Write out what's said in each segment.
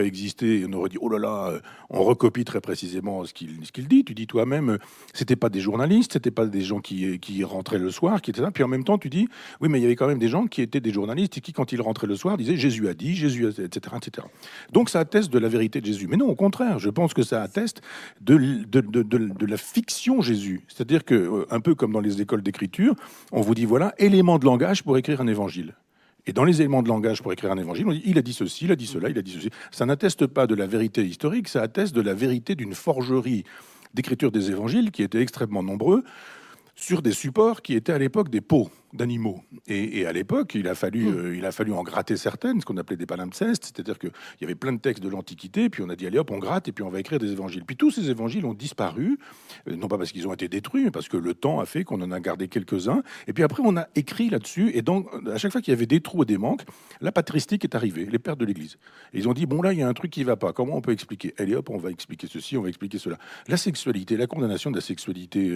aurait existé, on aurait dit, oh là là, on recopie très précisément ce qu'il dit. Tu dis toi-même, c'était pas des journalistes, c'était pas des gens qui rentraient le soir, qui étaient là. Puis en même temps, tu dis, oui, mais il y avait quand même des gens qui étaient des journalistes et qui, quand ils rentraient le soir, disaient Jésus a dit, Jésus a, etc., etc. Donc ça atteste de la vérité de Jésus. Mais non, au contraire, je pense que ça atteste de la fiction Jésus. C'est-à-dire que, un peu comme dans les écoles d'écriture, on vous dit, voilà, éléments de langage pour écrire un évangile. Et dans les éléments de langage pour écrire un évangile, on dit il a dit ceci, il a dit cela, il a dit ceci. Ça n'atteste pas de la vérité historique, ça atteste de la vérité d'une forgerie d'écriture des évangiles qui était extrêmement nombreux sur des supports qui étaient à l'époque des peaux d'animaux. Et à l'époque, il a fallu en gratter certaines, ce qu'on appelait des palimpsestes, c'est-à-dire qu'il y avait plein de textes de l'Antiquité, puis on a dit, allez hop, on gratte, et puis on va écrire des évangiles. Puis tous ces évangiles ont disparu, non pas parce qu'ils ont été détruits, mais parce que le temps a fait qu'on en a gardé quelques-uns. Et puis après, on a écrit là-dessus, et donc, à chaque fois qu'il y avait des trous et des manques, la patristique est arrivée, les pères de l'Église. Et ils ont dit, bon là, il y a un truc qui va pas, comment on peut expliquer? Allez hop, on va expliquer ceci, on va expliquer cela. La sexualité, la condamnation de la sexualité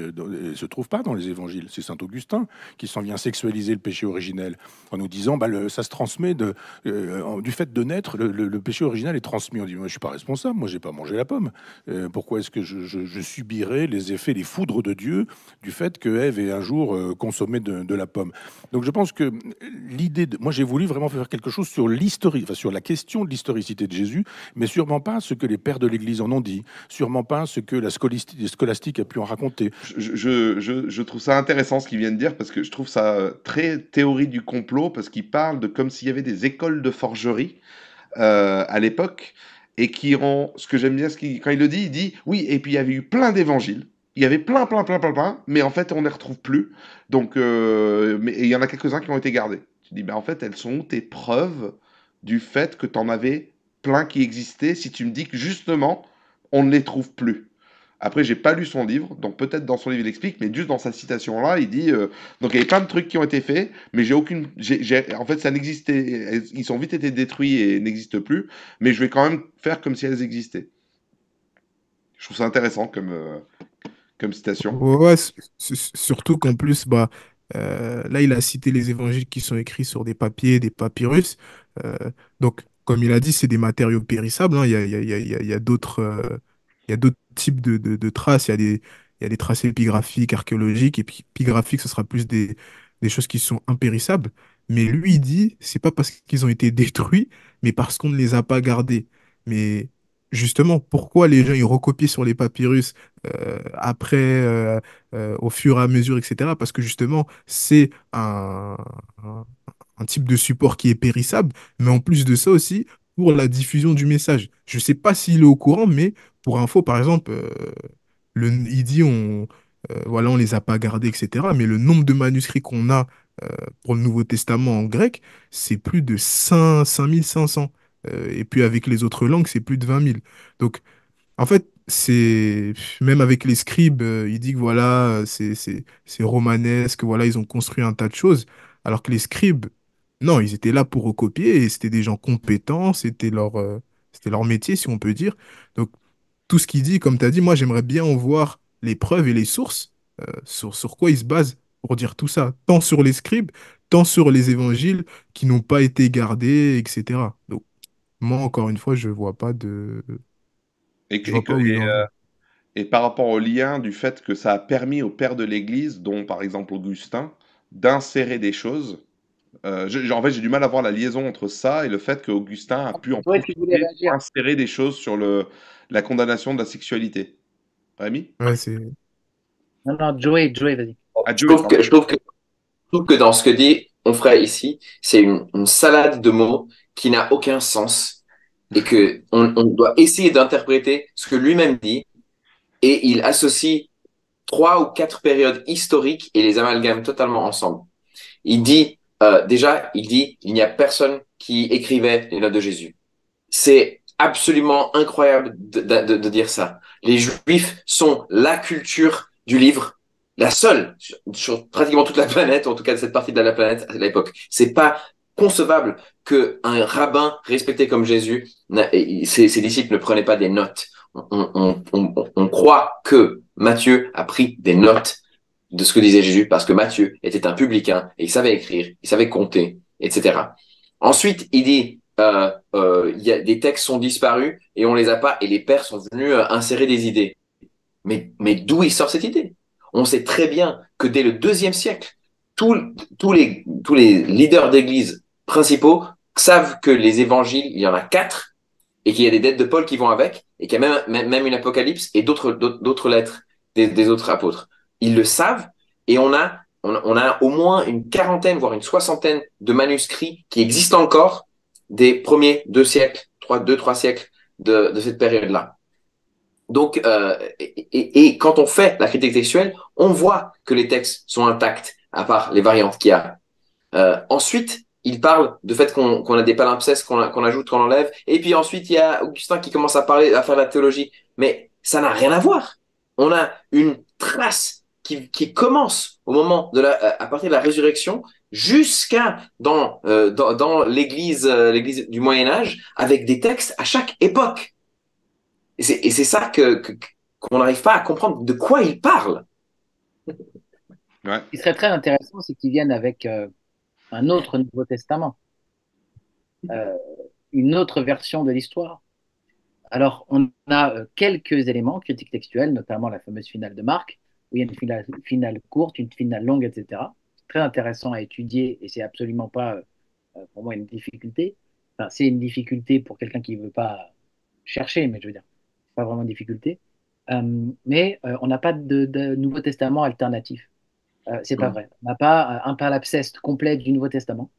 se trouve pas dans les évangiles. C'est saint Augustin qui s'en vient sexualiser le péché originel en nous disant ça se transmet du fait de naître, le péché originel est transmis. On dit moi je suis pas responsable, moi j'ai pas mangé la pomme. Pourquoi est-ce que je subirais les effets, les foudres de Dieu du fait que Ève ait un jour consommé de la pomme? Donc je pense que moi j'ai voulu vraiment faire quelque chose sur sur la question de l'historicité de Jésus, mais sûrement pas ce que les pères de l'Église en ont dit, sûrement pas ce que la scolastique a pu en raconter. Je trouve ça intéressant ce qu'il vient de dire parce que je trouve ça très théorie du complot parce qu'il parle de comme s'il y avait des écoles de forgerie à l'époque et qui ont, ce que j'aime bien, quand il le dit, il dit oui, et puis il y avait eu plein d'évangiles. Il y avait plein, mais en fait on ne les retrouve plus. Donc, et il y en a quelques-uns qui ont été gardés. Tu dis, ben en fait, elles sont où tes preuves du fait que tu en avais plein qui existaient si tu me dis que justement on ne les trouve plus? Après, j'ai pas lu son livre, donc peut-être dans son livre il explique, mais juste dans sa citation là, il dit donc il y avait plein de trucs qui ont été faits, mais en fait ça n'existait, ils ont vite été détruits et n'existent plus, mais je vais quand même faire comme si elles existaient. Je trouve ça intéressant comme citation. Ouais, ouais, surtout qu'en plus, là, il a cité les évangiles qui sont écrits sur des papiers, des papyrus. Euh, donc, comme il a dit, c'est des matériaux périssables, hein. Il y a d'autres il y a d'autres types de traces. Il y a des traces épigraphiques, archéologiques. Et puis, épigraphiques, ce sera plus des choses qui sont impérissables. Mais lui, il dit, c'est pas parce qu'ils ont été détruits, mais parce qu'on ne les a pas gardés. Mais justement, pourquoi les gens ils recopient sur les papyrus après, au fur et à mesure, etc. Parce que justement, c'est un type de support qui est périssable, mais en plus de ça aussi, pour la diffusion du message. Je ne sais pas s'il est au courant, mais pour info, par exemple, il dit voilà, on les a pas gardés, etc. Mais le nombre de manuscrits qu'on a pour le Nouveau Testament en grec, c'est plus de 5500. Et puis avec les autres langues, c'est plus de 20 000. Donc, en fait, c'est même avec les scribes, il dit que voilà, c'est romanesque, voilà, ils ont construit un tas de choses, alors que les scribes, non, ils étaient là pour recopier et c'était des gens compétents, c'était leur métier, si on peut dire. Donc, tout ce qu'il dit, comme tu as dit, moi, j'aimerais bien en voir les preuves et les sources, sur quoi ils se basent pour dire tout ça, tant sur les scribes, tant sur les évangiles qui n'ont pas été gardés, etc. Donc, moi, encore une fois, Et, je et, vois pas où il en vient. et par rapport au lien du fait que ça a permis aux pères de l'Église, dont par exemple Augustin, d'insérer des choses. En fait, j'ai du mal à voir la liaison entre ça et le fait qu'Augustin a pu en Ouais, tu voulais profiter pour réagir. insérer des choses sur la condamnation de la sexualité. Rémi? Ouais, c'est... Non, non, Joey, vas-y. Ah, Je Joey, trouve pardon. que, je trouve que, je trouve que dans ce que dit mon frère ici, c'est une salade de mots qui n'a aucun sens et que on doit essayer d'interpréter ce que lui-même dit et il associe trois ou quatre périodes historiques et les amalgame totalement ensemble. Il dit, il n'y a personne qui écrivait les notes de Jésus. C'est absolument incroyable de dire ça. Les Juifs sont la culture du livre, la seule sur pratiquement toute la planète, en tout cas de cette partie de la planète à l'époque. C'est pas concevable qu'un rabbin respecté comme Jésus, ses disciples ne prenaient pas des notes. On croit que Matthieu a pris des notes de ce que disait Jésus parce que Matthieu était un publicain et il savait écrire, il savait compter, etc. Ensuite, il dit il y a, des textes sont disparus et on les a pas, et les pères sont venus insérer des idées. Mais d'où il sort cette idée? On sait très bien que dès le deuxième siècle, tous, tous les leaders d'église principaux savent que les évangiles, il y en a quatre, et qu'il y a des lettres de Paul qui vont avec, et qu'il y a même une Apocalypse et d'autres lettres des autres apôtres. Ils le savent, et on a au moins une quarantaine, voire une soixantaine de manuscrits qui existent encore des premiers deux siècles, trois siècles de cette période-là. Donc, et quand on fait la critique textuelle, on voit que les textes sont intacts, à part les variantes qu'il y a. Ensuite, il parle de fait qu'on a des palimpsestes qu'on ajoute, qu'on enlève. Et puis ensuite, il y a Augustin qui commence à parler, à faire de la théologie. Mais ça n'a rien à voir. On a une trace qui commence au moment à partir de la résurrection jusqu'à dans l'église du Moyen Âge avec des textes à chaque époque. Et c'est ça qu'on n'arrive pas à comprendre de quoi il parle. Ouais. Ce qui serait très intéressant, c'est qu'ils viennent avec un autre Nouveau Testament, euh, une autre version de l'histoire. Alors, on a quelques éléments critiques textuels, notamment la fameuse finale de Marc, où il y a une finale courte, une finale longue, etc. C'est très intéressant à étudier et c'est absolument pas, pour moi, une difficulté. Enfin, c'est une difficulté pour quelqu'un qui ne veut pas chercher, mais je veux dire, c'est pas vraiment une difficulté. Mais on n'a pas de Nouveau Testament alternatif. C'est pas vrai. On n'a pas un palimpseste complet du Nouveau Testament.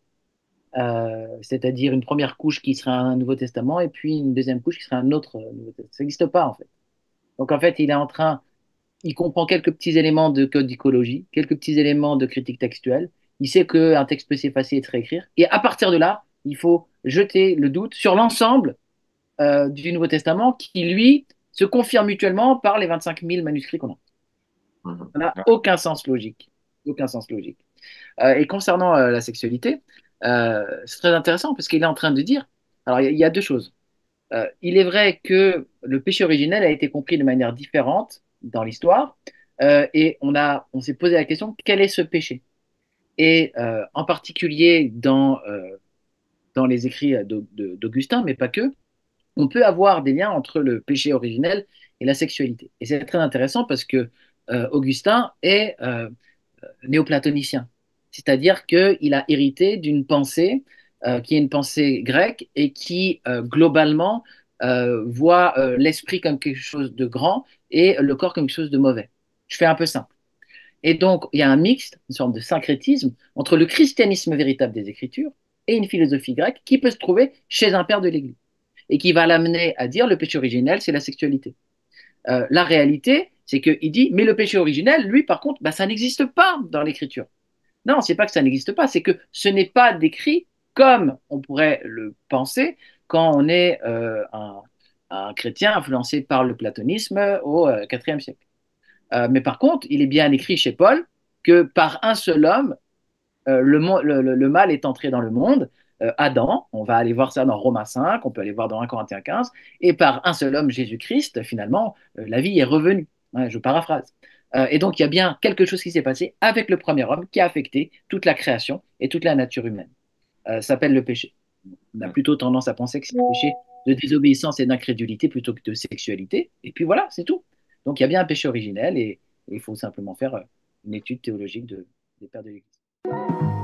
C'est-à-dire une première couche qui sera un Nouveau Testament et puis une deuxième couche qui sera un autre Nouveau Testament. Ça n'existe pas en fait. Donc en fait, il comprend quelques petits éléments de codicologie, quelques petits éléments de critique textuelle. Il sait qu'un texte peut s'effacer et se réécrire. Et à partir de là, il faut jeter le doute sur l'ensemble du Nouveau Testament qui, lui, se confirme mutuellement par les 25 000 manuscrits qu'on a. Ça n'a aucun sens logique. Aucun sens logique. Et concernant la sexualité, c'est très intéressant parce qu'il est en train de dire, alors il y a deux choses. Il est vrai que le péché originel a été compris de manière différente dans l'histoire et on s'est posé la question, quel est ce péché? Et en particulier dans les écrits d'Augustin, mais pas que, on peut avoir des liens entre le péché originel et la sexualité. Et c'est très intéressant parce que Augustin est néoplatonicien. C'est-à-dire qu'il a hérité d'une pensée qui est une pensée grecque et qui, globalement, voit l'esprit comme quelque chose de grand et le corps comme quelque chose de mauvais. Je fais un peu simple. Et donc, il y a un mixte, une sorte de syncrétisme entre le christianisme véritable des Écritures et une philosophie grecque qui peut se trouver chez un père de l'Église et qui va l'amener à dire le péché originel, c'est la sexualité. La réalité, c'est qu'il dit, mais le péché originel, lui, par contre, bah, ça n'existe pas dans l'Écriture. Non, c'est pas que ça n'existe pas, c'est que ce n'est pas décrit comme on pourrait le penser quand on est un chrétien influencé par le platonisme au IVe siècle. Mais par contre, il est bien écrit chez Paul que par un seul homme, le mal est entré dans le monde, Adam, on va aller voir ça dans Romains 5, on peut aller voir dans 1 Corinthiens 15, et par un seul homme, Jésus-Christ, finalement, la vie est revenue. Ouais, je paraphrase. Et donc, il y a bien quelque chose qui s'est passé avec le premier homme qui a affecté toute la création et toute la nature humaine. Ça s'appelle le péché. On a plutôt tendance à penser que c'est un péché de désobéissance et d'incrédulité plutôt que de sexualité. Et puis voilà, c'est tout. Donc, il y a bien un péché originel et il faut simplement faire une étude théologique des pères de l'Église.